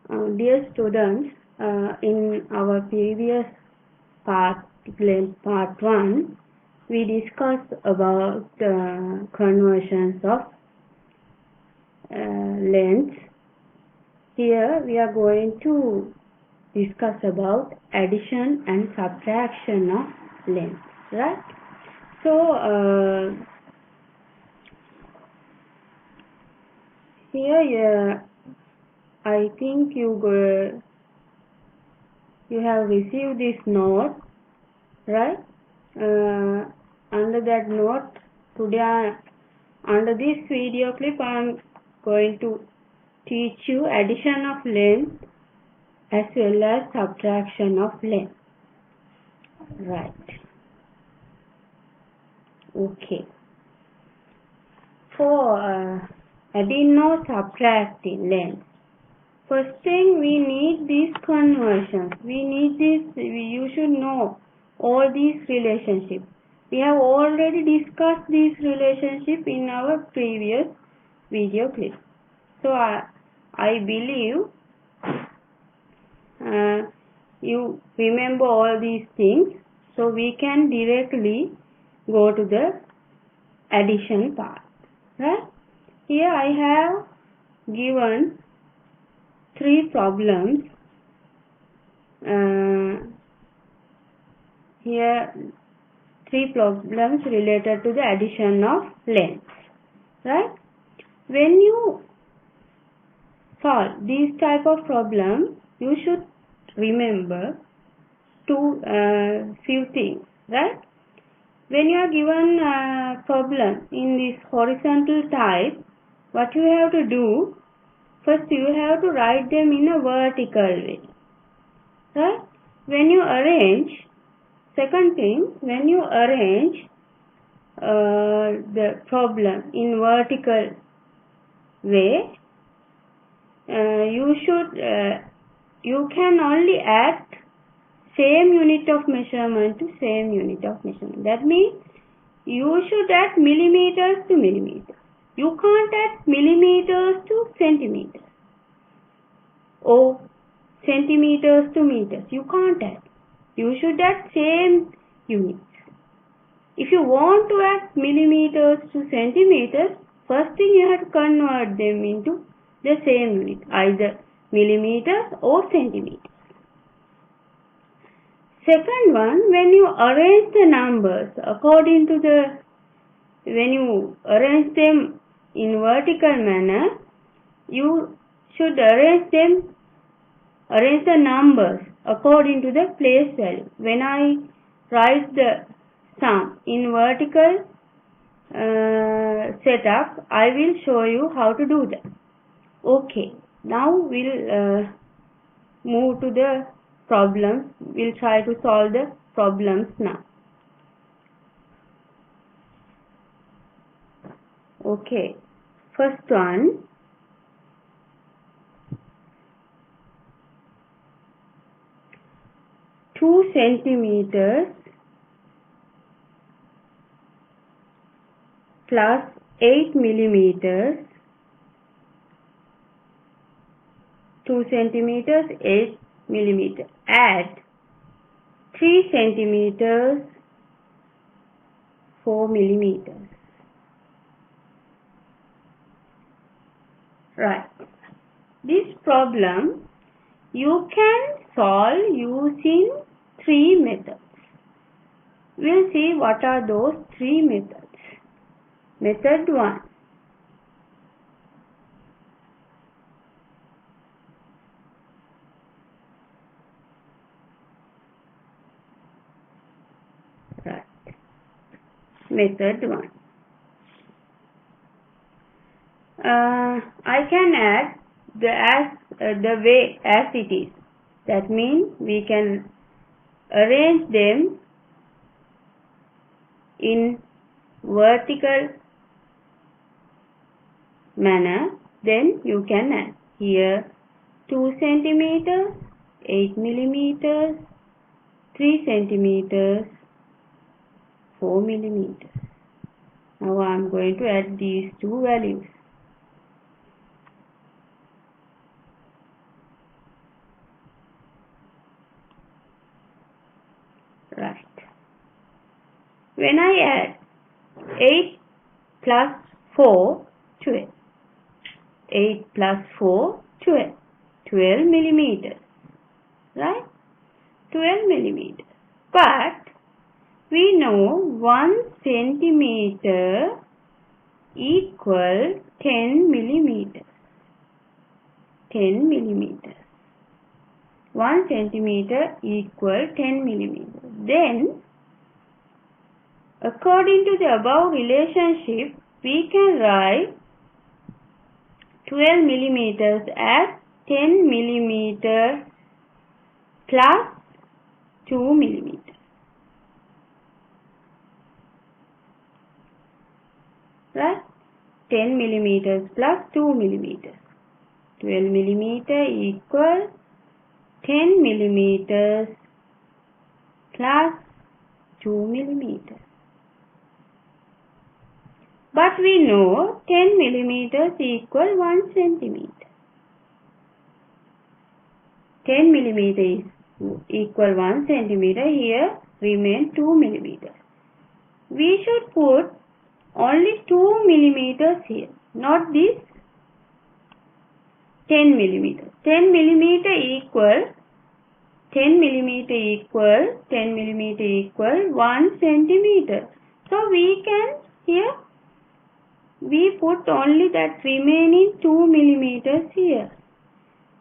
Dear students, in our previous part 1, we discussed about conversions of lengths. Here we are going to discuss about addition and subtraction of lengths, right? So here I think you have received this note, right? Under that note, today under this video clip I am going to teach you addition of length as well as subtraction of length. Right. Okay. For adding or subtracting length, first thing we need these conversions. You should know all these relationships. We have already discussed these relationships in our previous video clip. So I believe you remember all these things. So we can directly go to the addition part. Right? Here I have given 3 problems. Here 3 problems related to the addition of lengths. Right? When you solve these type of problems, you should remember few things. Right? When you are given a problem in this horizontal type, what you have to do, first you have to write them in a vertical way. Right? When you arrange, second thing, when you arrange the problem in vertical way, you can only add same unit of measurement to same unit of measurement. That means you should add millimeters to millimeters. You can't add millimeters to centimeters or centimeters to meters. You can't add. You should add same units. If you want to add millimeters to centimeters, first thing you have to convert them into the same unit, either millimeters or centimeters. Second one, when you arrange the numbers according to when you arrange them in vertical manner, you should arrange the numbers according to the place value. When I write the sum in vertical setup, I will show you how to do that. Okay, now we'll move to the problems. We'll try to solve the problems now. Okay, first one. Two centimeters plus 8 millimeters. 2 centimeters, 8 millimeters. Add 3 centimeters, 4 millimeters. Right. This problem you can solve using 3 methods. We'll see what are those 3 methods. Method 1. Right. Method 1. I can add the way as it is. That means we can arrange them in vertical manner. Then you can add here 2 centimeters, 8 millimeters, 3 centimeters, 4 millimeters. Now I am going to add these two values. When I add 8 plus 4, 12. 8 plus 4, 12. 12 millimeters. Right? 12 millimeters. But we know 1 centimeter equal 10 millimeters. 10 millimeters. 1 centimeter equal 10 millimeters. Then, according to the above relationship, we can write 12 millimeters as 10 millimeters plus 2 millimeters. Right? 10 millimeters plus 2 millimeters. 12 millimeter equal 10 millimeters plus 2 millimeters. But we know 10 millimeters equal 1 centimeter. 10 millimeters equal 1 centimeter. Here remain 2 millimeters. We should put only 2 millimeters here, not this 10 millimeters. 10 millimeter equal 10 millimeter equal 10 millimeter equal 1 centimeter. So we can here we put only that remaining 2 millimeters here.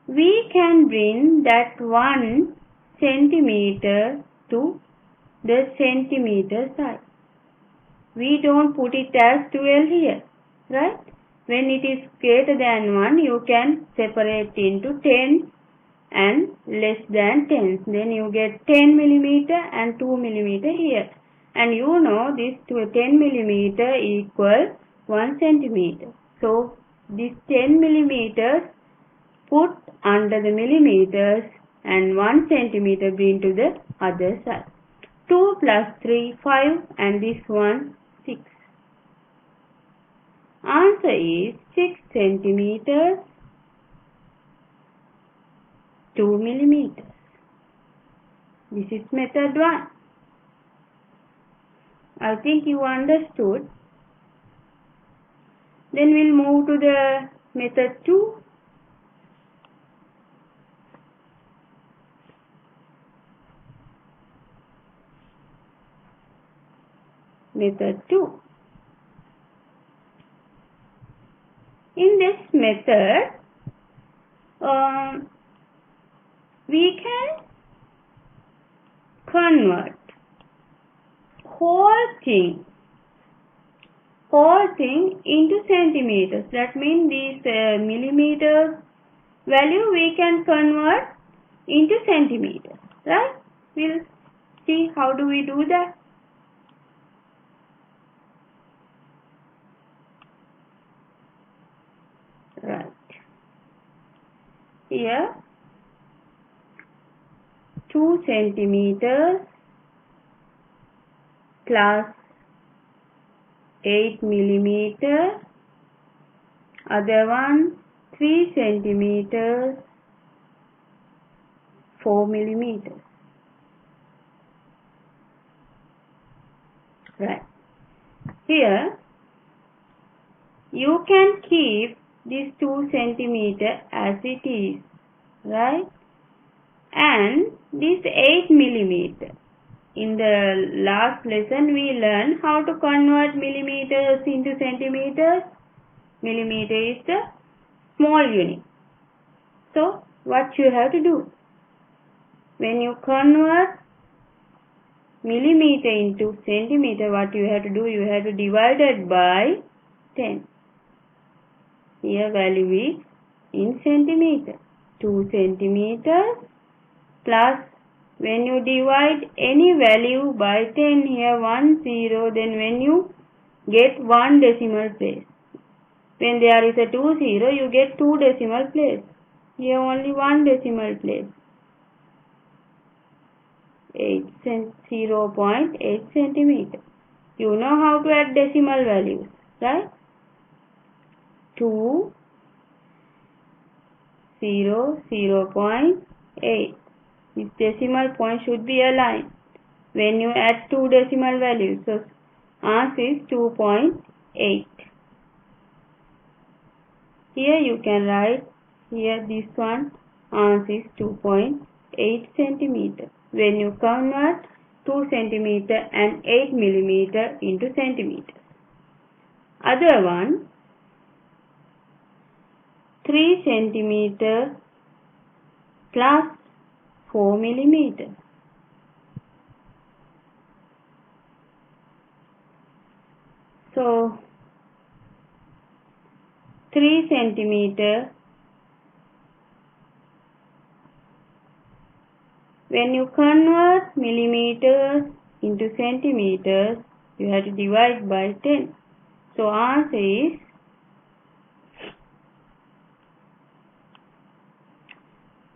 We can bring that 1 centimeter to the centimeter side. We don't put it as 12 here, right? When it is greater than 1, you can separate into 10 and less than 10. Then you get 10 millimeter and 2 millimeter here. And you know this 10 millimeter equal 1 centimeter. So, this 10 millimeters put under the millimeters and 1 centimeter bring to the other side. 2 plus 3, 5 and this one 6. Answer is 6 centimeters 2 millimeters. This is method 1. I think you understood. Then we'll move to the method 2. Method 2. In this method, we can convert whole thing into centimeters. That means this millimeter value we can convert into centimeters. Right? We'll see how do we do that. Right. Here 2 centimeters plus 8 millimeter, other one 3 centimeters 4 millimeters. Right. Here you can keep this 2 centimeter as it is, right? And this 8 millimeter. In the last lesson we learned how to convert millimeters into centimeters. Millimeter is the small unit. So what you have to do? When you convert millimeter into centimeter, what you have to do? You have to divide it by 10. Here value is in centimeter. 2 centimeters plus, when you divide any value by 10, here 1 0, then when you get 1 decimal place. When there is a 2 0, you get 2 decimal place. Here only 1 decimal place. 0.8 centimeter. You know how to add decimal values, right? 2, 0, 0.8. This decimal point should be aligned. when you add two decimal values. So answer is 2.8. Here you can write, here this one, answer is 2.8 centimeter. When you convert 2 centimeter and 8 millimeter into centimeters. Other one, 3 centimeter plus 4 millimeter. So 3 centimeter, when you convert millimeters into centimeters, you have to divide by 10. So answer is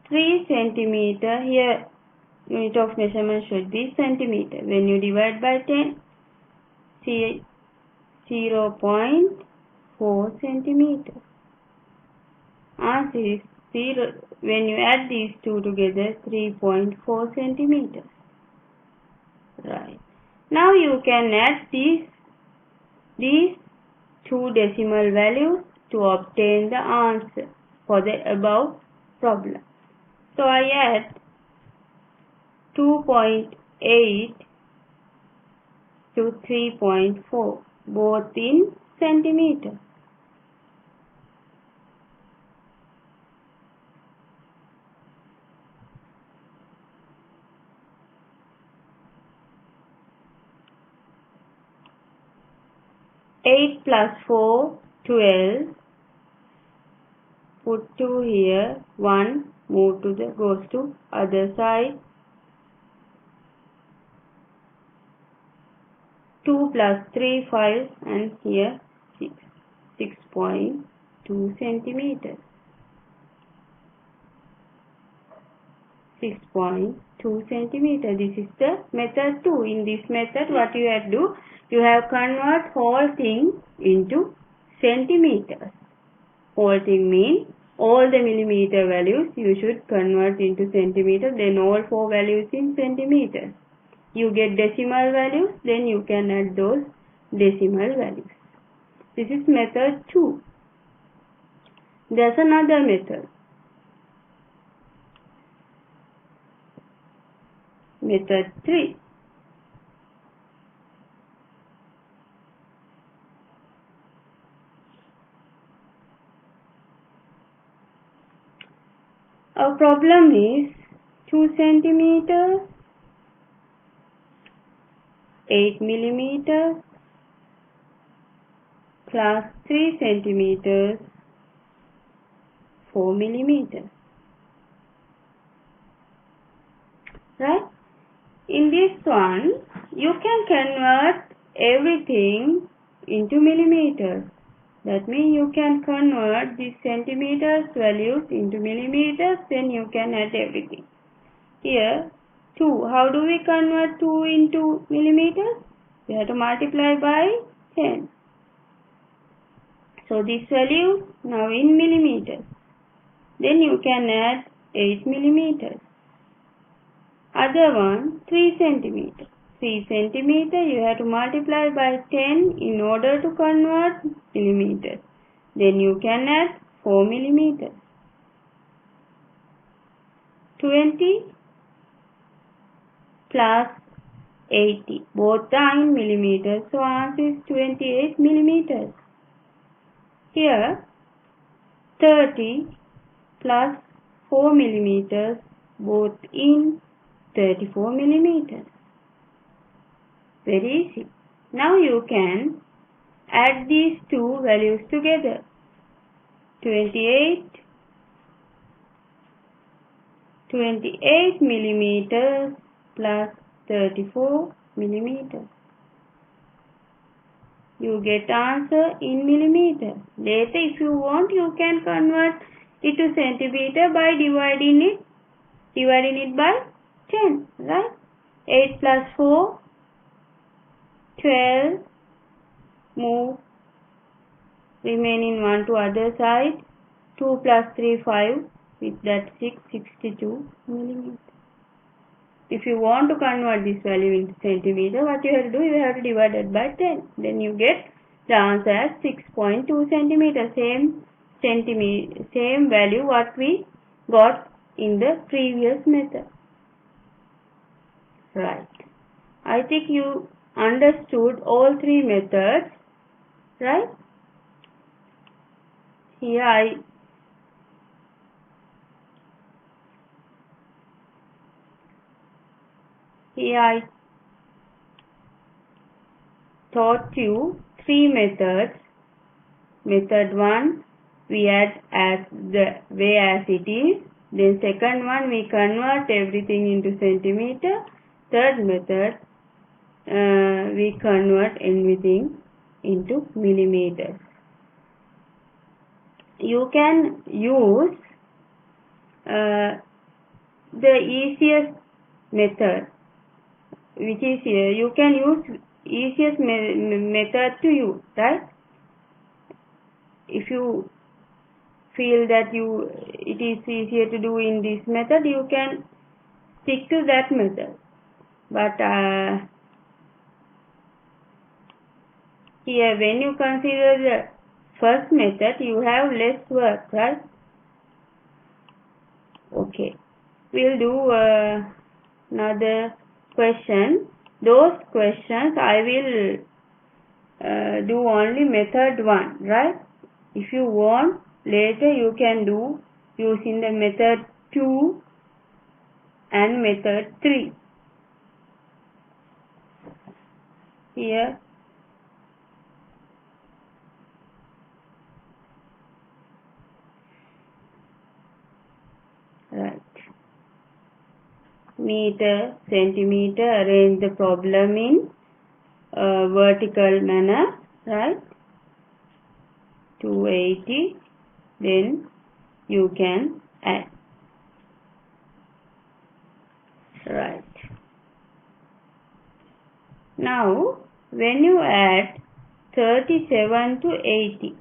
3 centimeter. Here unit of measurement should be centimeter. When you divide by 10, see 0.4 centimeter. Answer is 0. When you add these two together, 3.4 centimeters. Right. Now you can add these two decimal values to obtain the answer for the above problem. So I add 2.8 to 3.4, both in centimeter. Eight plus 4, 12. Put 2 here, 1 move to the goes to other side. 2 plus 3, 5, and here 6. 6.2 centimeters. 6.2 centimeter. This is the method 2. In this method, what you have to do? You have convert whole thing into centimeters. Whole thing means all the millimeter values you should convert into centimeters. Then all 4 values in centimeters. You get decimal values. Then you can add those decimal values. This is method 2. There's another method. Method 3. Our problem is 2 centimeters, 8 millimeters plus 3 centimeters, 4 millimeters. Right? In this one, you can convert everything into millimeters. That means you can convert the centimeters values into millimeters, then you can add everything. Here, 2. How do we convert 2 into millimeters? We have to multiply by 10. So this value now in millimeters. Then you can add 8 millimeters. Other one, 3 centimeter. 3 centimeter, you have to multiply by 10 in order to convert millimeters. Then you can add 4 millimeters. 20 plus 80. Both are in millimeters. So answer is 28 millimeters. Here 30 plus 4 millimeters, both in 34 millimeters. Very easy. Now you can add these two values together. 28 millimeters plus 34 millimeters. You get answer in millimeters. Later, if you want, you can convert it to centimeter by dividing it by 10, right? 8 plus 4, 12, move remaining 1 to other side, 2 plus 3, 5, with that 6, 62 millimeters. if you want to convert this value into centimeter, what you have to do, you have to divide it by 10. Then you get the answer as 6.2 centimeter. Same value what we got in the previous method. Right. I think you understood all three methods, right? Here I taught you three methods. Method 1 we add as the way as it is. Then second one we convert everything into centimeter. Third method we convert everything into millimeters. You can use the easiest method, which is here. You can use easiest method to use, right? If you feel that it is easier to do in this method, you can stick to that method. But here when you consider the first method, you have less work, right? Okay, we'll do another question. Those questions I will do only method 1, right? If you want, later you can do using the method 2 and method 3. Here right, meter, centimeter, arrange the problem in vertical manner, right? 280, then you can add, right? Now when you add 37 to 80,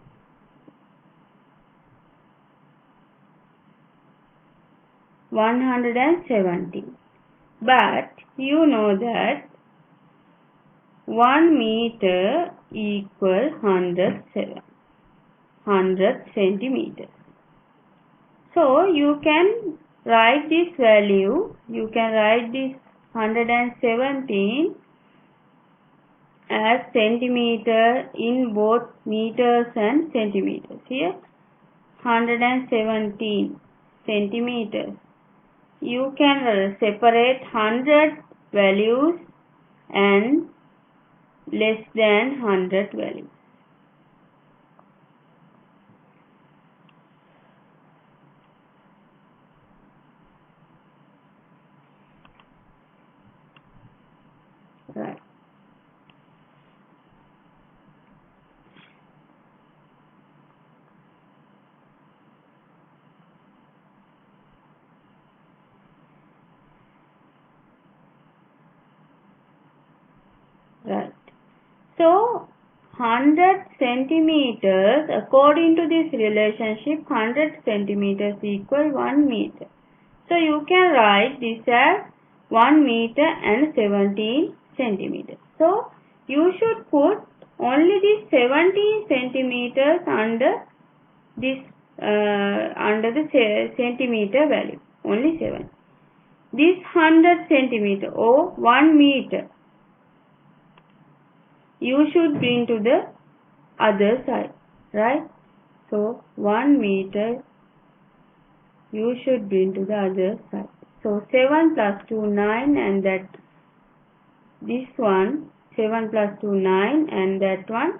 $170, but you know that 1 meter equals 100 centimeters. So you can write this value, you can write this 117 as centimeter in both meters and centimeters. Here 117 centimeters. You can separate 100 values and less than 100 values. Right. Right. So 100 centimeters, according to this relationship, 100 centimeters equal 1 meter. So you can write this as 1 meter and 17 centimeters. So you should put only this 17 centimeters under this under the centimeter value, only 7. This 100 centimeter or 1 meter, you should bring to the other side, right? So 1 meter you should bring to the other side. So 7 plus 2 9, and that this one 7 plus 2 9, and that one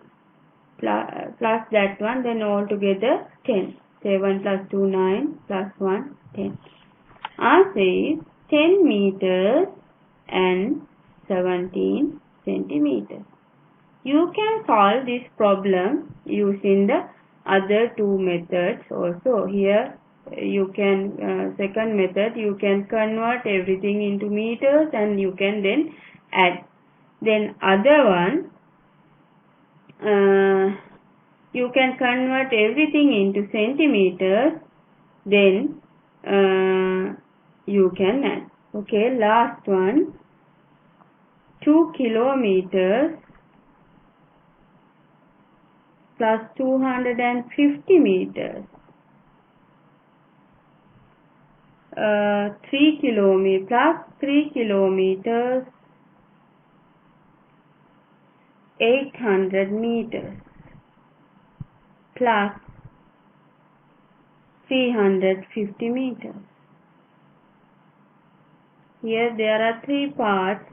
plus that one, then altogether 10. 7 plus 2 9 plus 1 10. Answer is 10 meters and 17 centimeters. You can solve this problem using the other two methods also. Here you can, second method, you can convert everything into meters and you can then add. Then other one, you can convert everything into centimeters, then you can add. Okay, last one. 2 kilometers plus 250 meters. 3 kilometers plus 3 kilometers 800 meters plus 350 meters. Here there are 3 parts.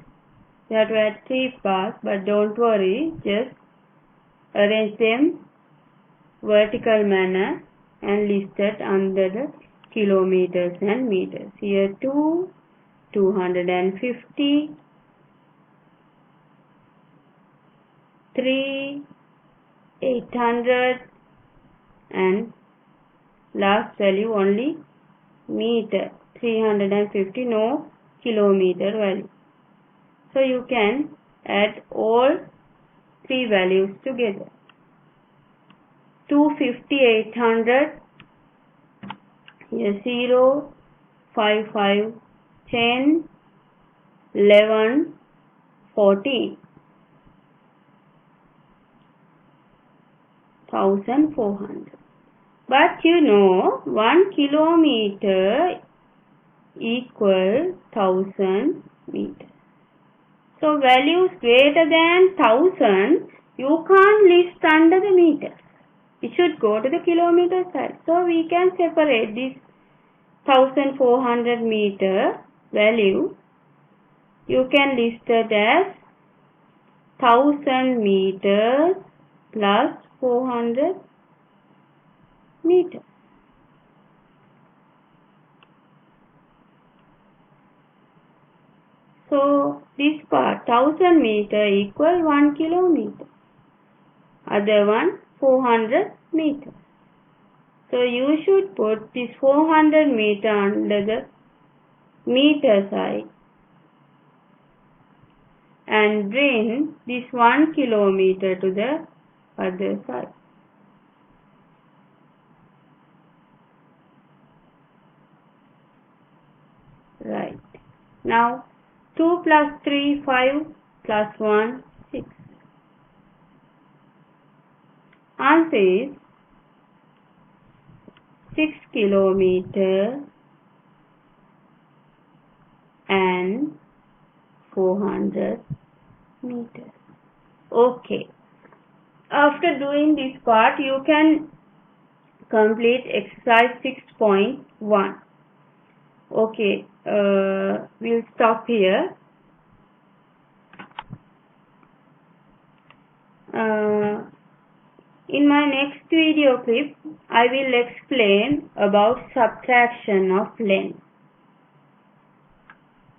You have to add 3 parts, but don't worry, just arrange them vertical manner and list it under the kilometers and meters. Here 2, 250, 3, 800, and last value only meter, 350, no kilometer value. So you can add all 3 values together. 250, 800, here 0, 5, 5, 10, 11, 14. 1400. But you know 1 kilometer equal 1000 meters. So values greater than 1000 you can't list under the meters. It should go to the kilometer side. So we can separate this 1400 meter value. You can list it as 1000 meters plus 400 meters. So this part 1000 meter equal 1 kilometer. Other one 400 meters. So you should put this 400 meter under the meter side and bring this 1 kilometer to the other side. Right. Now 2 plus 3, 5 plus 1, 6. Answer is 6 kilometers and 400 meters. Okay. After doing this part, you can complete exercise 6.1. Okay, we'll stop here. In my next video clip, I will explain about subtraction of length.